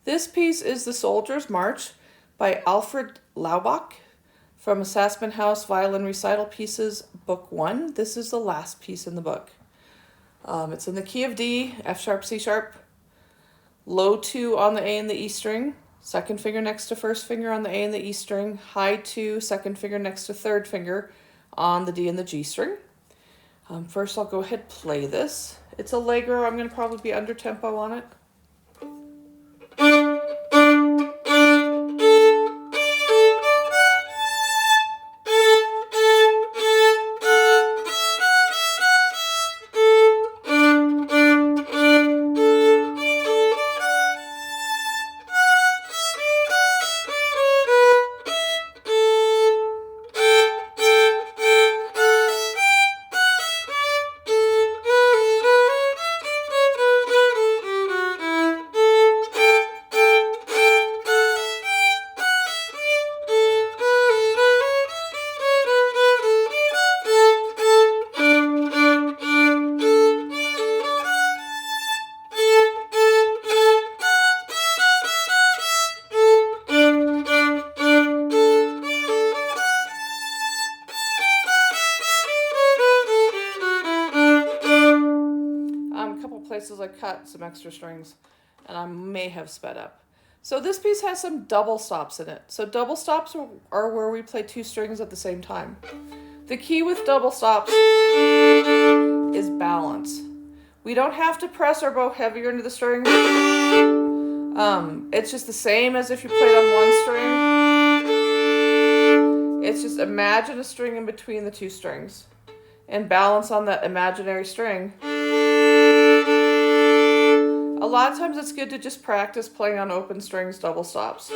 This piece is The Soldier's March by Alfred Laubach from Sassmannshaus Violin Recital Pieces, Book 1. This is the last piece in the book. It's in the key of D, F sharp, C sharp, low 2 on the A and the E string, second finger next to first finger on the A and the E string, high 2, second finger next to third finger on the D and the G string. First I'll go ahead and play this. It's allegro. I'm going to probably be under tempo on it. Places I cut some extra strings and I may have sped up. So this piece has some double stops in it. So double stops are where we play 2 strings at the same time. The key with double stops is balance. We don't have to press our bow heavier into the string. It's just the same as if you played on one string. It's just imagine a string in between the 2 strings and balance on that imaginary string. A lot of times it's good to just practice playing on open strings, double stops.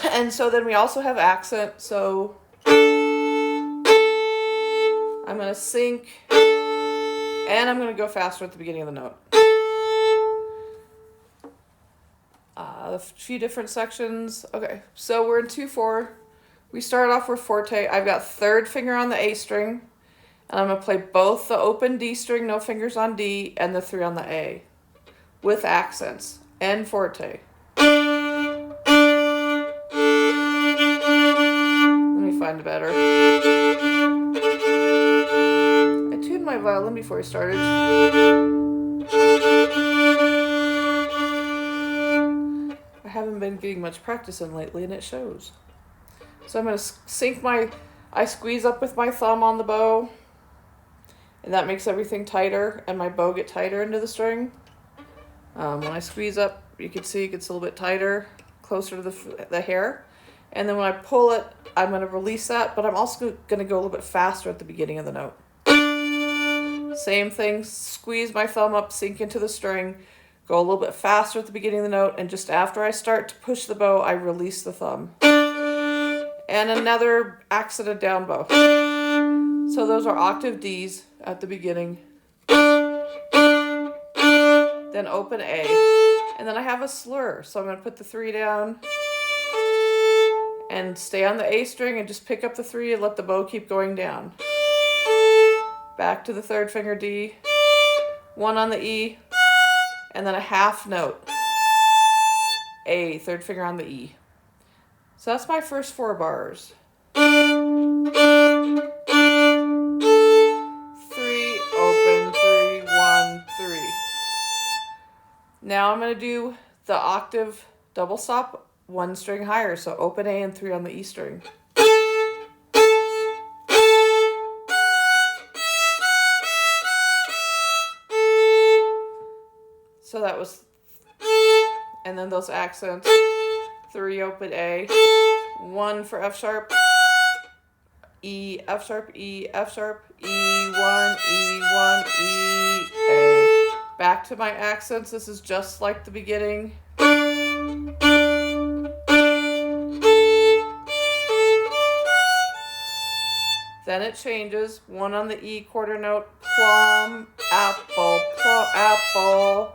And so then we also have accent, so I'm going to sync and I'm going to go faster at the beginning of the note. A few different sections. Okay, so we're in 2/4. We start off with forte. I've got third finger on the A string, and I'm going to play both the open D string, no fingers on D, and the 3 on the A, with accents and forte. Let me find better. I tuned my violin before I started. I haven't been getting much practice in lately, and it shows. So I'm going to sync I squeeze up with my thumb on the bow, and that makes everything tighter, and my bow get tighter into the string. When I squeeze up, you can see it gets a little bit tighter, closer to the hair. And then when I pull it, I'm going to release that, but I'm also going to go a little bit faster at the beginning of the note. Same thing, squeeze my thumb up, sink into the string, go a little bit faster at the beginning of the note, and just after I start to push the bow, I release the thumb. And another accented down bow. So those are octave Ds at the beginning. Then open A. And then I have a slur. So I'm going to put the 3 down and stay on the A string and just pick up the 3 and let the bow keep going down. Back to the third finger D. 1 on the E. And then a half note, A, third finger on the E. So that's my first 4 bars. 3, open, 3, 1, 3. Now I'm going to do the octave double stop 1 string higher, so open A and 3 on the E string. So that was, and then those accents, 3 open A, 1 for F sharp, E, F sharp, E, F sharp, E1, E1, E, A. Back to my accents, this is just like the beginning. Then it changes, 1 on the E quarter note, plum, apple, plum, apple.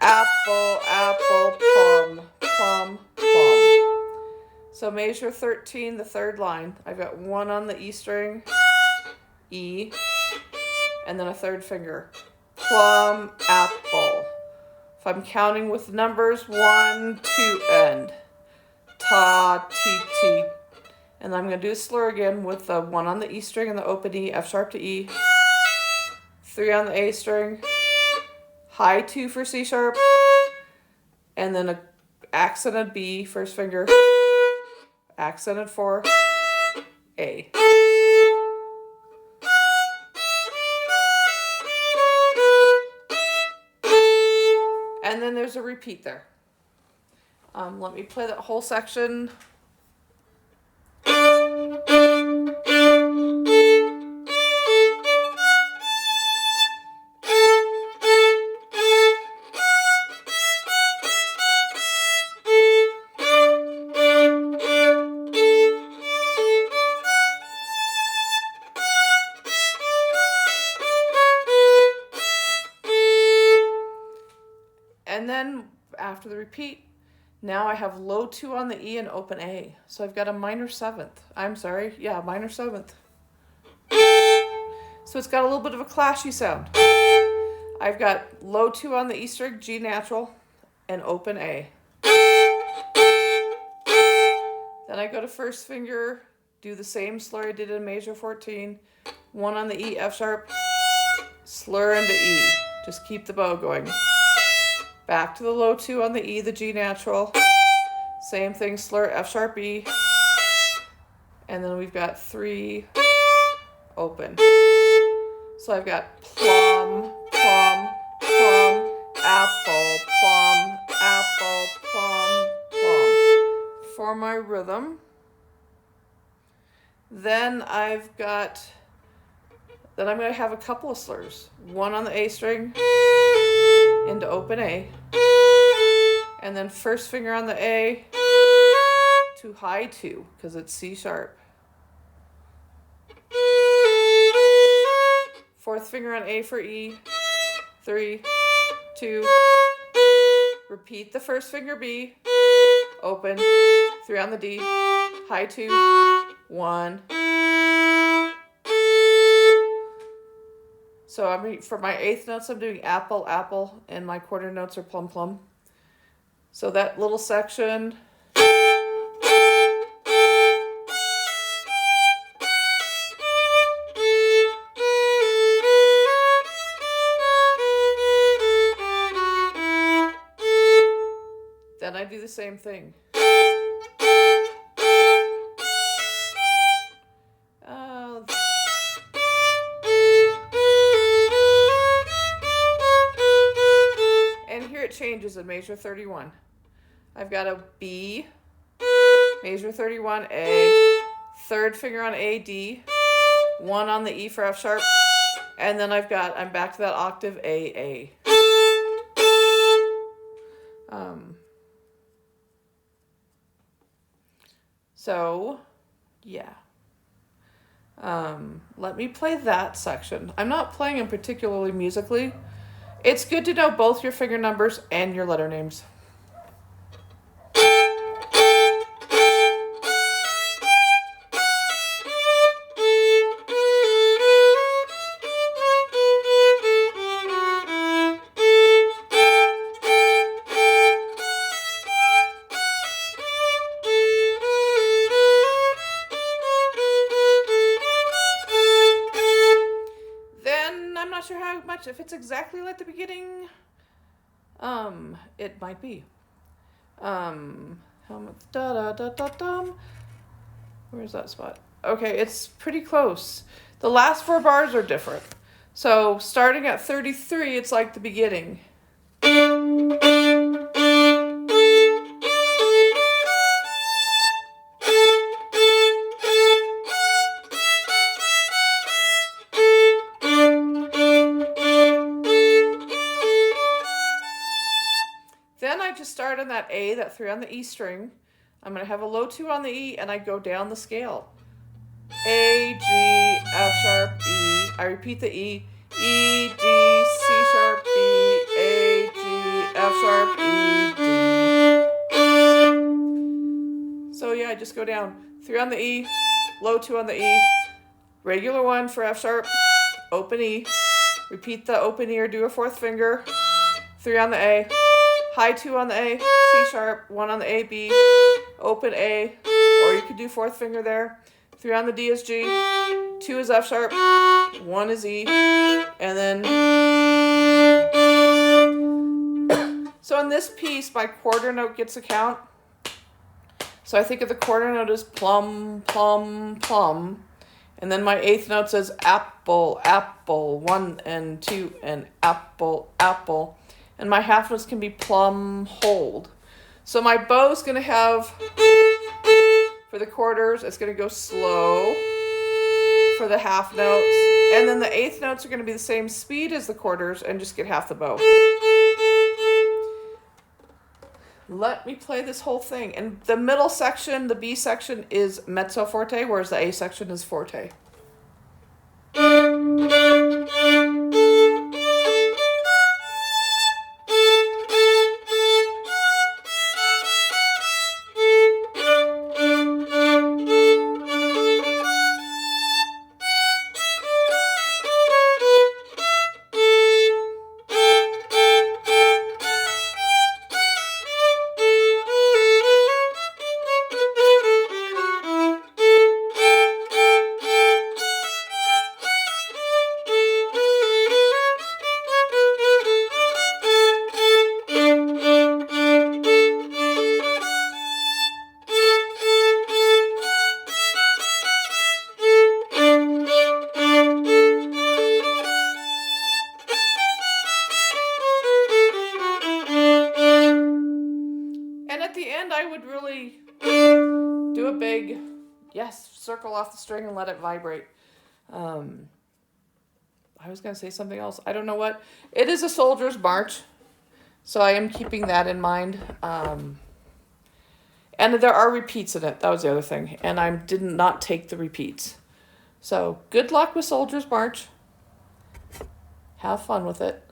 Apple, apple, plum, plum, plum. So measure 13, the third line. I've got 1 on the E string, E, and then a third finger. Plum, apple. If I'm counting with numbers, 1, 2, end. Ta, ti, ti. And I'm going to do a slur again with the 1 on the E string and the open E, F sharp to E. 3 on the A string. High 2 for C sharp. And then a accented B, first finger. Accented 4, A. And then there's a repeat there. Let me play that whole section. And then after the repeat, now I have low 2 on the E and open A. So I've got a minor 7th. Minor 7th. So it's got a little bit of a clashy sound. I've got low 2 on the E string, G natural, and open A. Then I go to first finger, do the same slur I did in major 14. 1 on the E, F sharp, slur into E. Just keep the bow going. Back to the low 2 on the E, the G natural. Same thing, slur, F sharp, E. And then we've got 3, open. So I've got plum, plum, plum, apple, plum, apple, plum, plum. For my rhythm. Then I'm going to have a couple of slurs. 1 on the A string into open A. And then first finger on the A to high 2 because it's C sharp. Fourth finger on A for E. 3, 2. Repeat the first finger B. Open. 3 on the D. High 2. 1. So for my 8th notes, I'm doing apple, apple, and my quarter notes are plum, plum. So that little section. Then I do the same thing. And here it changes in measure 31. I've got a B, measure 31, A, third finger on A, D, 1 on the E for F sharp, and then I'm back to that octave A, A. So, yeah. Let me play that section. I'm not playing them particularly musically. It's good to know both your finger numbers and your letter names. If it's exactly like the beginning, it might be. Where's that spot? Okay, it's pretty close. The last 4 bars are different. So starting at 33, it's like the beginning. Then I just start on that A, that 3 on the E string. I'm going to have a low 2 on the E, and I go down the scale. A, G, F sharp, E. I repeat the E. E, D, C sharp, B, A, G, F sharp, E, D. So yeah, I just go down 3 on the E, low 2 on the E, regular 1 for F sharp, open E, repeat the open E or do a 4th finger, 3 on the A, high 2 on the A, C sharp, 1 on the A, B, open A, or you could do 4th finger there, 3 on the D is G, 2 is F sharp, 1 is E, and then, so in this piece, my quarter note gets a count. So I think of the quarter note as plum, plum, plum. And then my 8th note says apple, apple, 1 and 2, and apple, apple. And my half notes can be plum, hold. So my bow's going to have, for the quarters, it's going to go slow for the half notes. And then the 8th notes are going to be the same speed as the quarters and just get half the bow. Let me play this whole thing. And the middle section, the B section, is mezzo forte, whereas the A section is forte. I would really do a big, circle off the string and let it vibrate. I was going to say something else. I don't know what. It is a soldier's march, so I am keeping that in mind. And there are repeats in it. That was the other thing. And I did not take the repeats. So good luck with Soldier's March. Have fun with it.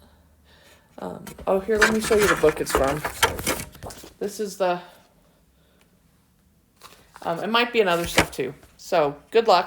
Here, let me show you the book it's from. This is the... it might be in other stuff too. So good luck.